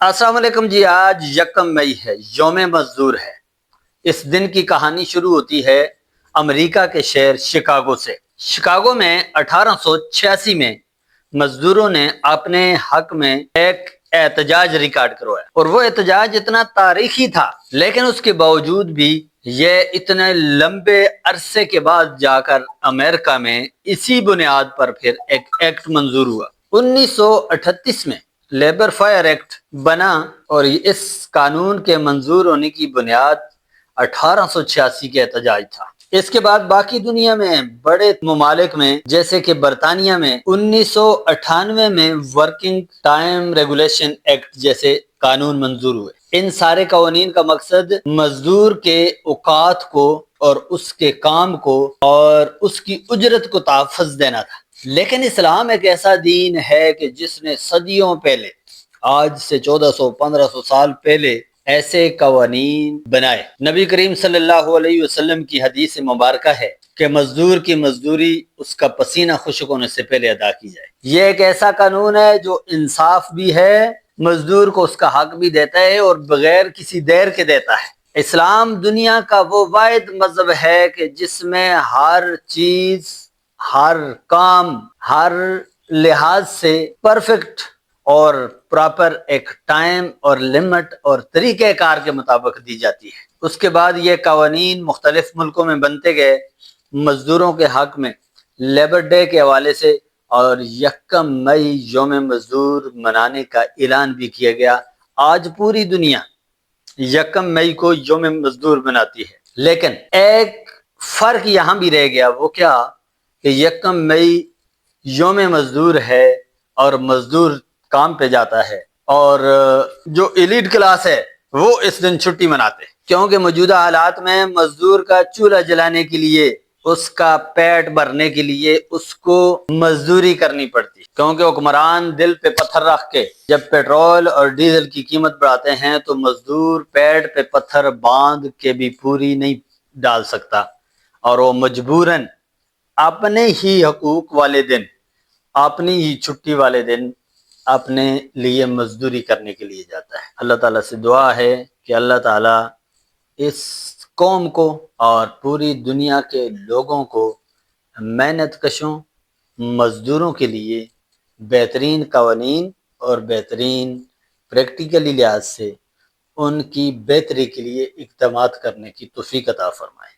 السلام علیکم جی۔ آج یکم مئی ہے، یوم مزدور ہے۔ اس دن کی کہانی شروع ہوتی ہے امریکہ کے شہر شکاگو سے۔ شکاگو میں 1886 میں مزدوروں نے اپنے حق میں ایک احتجاج ریکارڈ کروایا، اور وہ احتجاج اتنا تاریخی تھا، لیکن اس کے باوجود بھی یہ اتنے لمبے عرصے کے بعد جا کر امریکہ میں اسی بنیاد پر پھر ایک ایکٹ منظور ہوا۔ 1938 میں لیبر فائر ایکٹ بنا، اور اس قانون کے منظور ہونے کی بنیاد 1886 کے احتجاج تھا۔ اس کے بعد باقی دنیا میں بڑے ممالک میں جیسے کہ برطانیہ میں 1998 میں ورکنگ ٹائم ریگولیشن ایکٹ جیسے قانون منظور ہوئے۔ ان سارے قوانین کا مقصد مزدور کے اوقات کو اور اس کے کام کو اور اس کی اجرت کو تحفظ دینا تھا۔ لیکن اسلام ایک ایسا دین ہے کہ جس نے صدیوں پہلے، آج سے 1400-1500 سال پہلے ایسے قوانین بنائے۔ نبی کریم صلی اللہ علیہ وسلم کی حدیث مبارکہ ہے کہ مزدور کی مزدوری اس کا پسینہ خشک ہونے سے پہلے ادا کی جائے۔ یہ ایک ایسا قانون ہے جو انصاف بھی ہے، مزدور کو اس کا حق بھی دیتا ہے اور بغیر کسی دیر کے دیتا ہے۔ اسلام دنیا کا وہ واحد مذہب ہے کہ جس میں ہر چیز، ہر کام، ہر لحاظ سے پرفیکٹ اور پراپر ایک ٹائم اور لمٹ اور طریقہ کار کے مطابق دی جاتی ہے۔ اس کے بعد یہ قوانین مختلف ملکوں میں بنتے گئے، مزدوروں کے حق میں لیبر ڈے کے حوالے سے، اور یکم مئی یوم مزدور منانے کا اعلان بھی کیا گیا۔ آج پوری دنیا یکم مئی کو یوم مزدور مناتی ہے، لیکن ایک فرق یہاں بھی رہ گیا۔ وہ کیا کہ یکم مئی یوم مزدور ہے اور مزدور کام پہ جاتا ہے، اور جو ایلیٹ کلاس ہے وہ اس دن چھٹی مناتے ہیں، کیونکہ موجودہ حالات میں مزدور کا چولہا جلانے کے لیے، اس کا پیٹ بھرنے کے لیے اس کو مزدوری کرنی پڑتی، کیونکہ حکمران دل پہ پتھر رکھ کے جب پیٹرول اور ڈیزل کی قیمت بڑھاتے ہیں تو مزدور پیٹ پہ پتھر باندھ کے بھی پوری نہیں ڈال سکتا، اور وہ مجبوراً اپنے ہی حقوق والے دن، اپنی ہی چھٹی والے دن اپنے لیے مزدوری کرنے کے لیے جاتا ہے۔ اللہ تعالیٰ سے دعا ہے کہ اللہ تعالیٰ اس قوم کو اور پوری دنیا کے لوگوں کو محنت کشوں مزدوروں کے لیے بہترین قوانین اور بہترین پریکٹیکلی لحاظ سے ان کی بہتری کے لیے اقدامات کرنے کی توفیق عطا فرمائے۔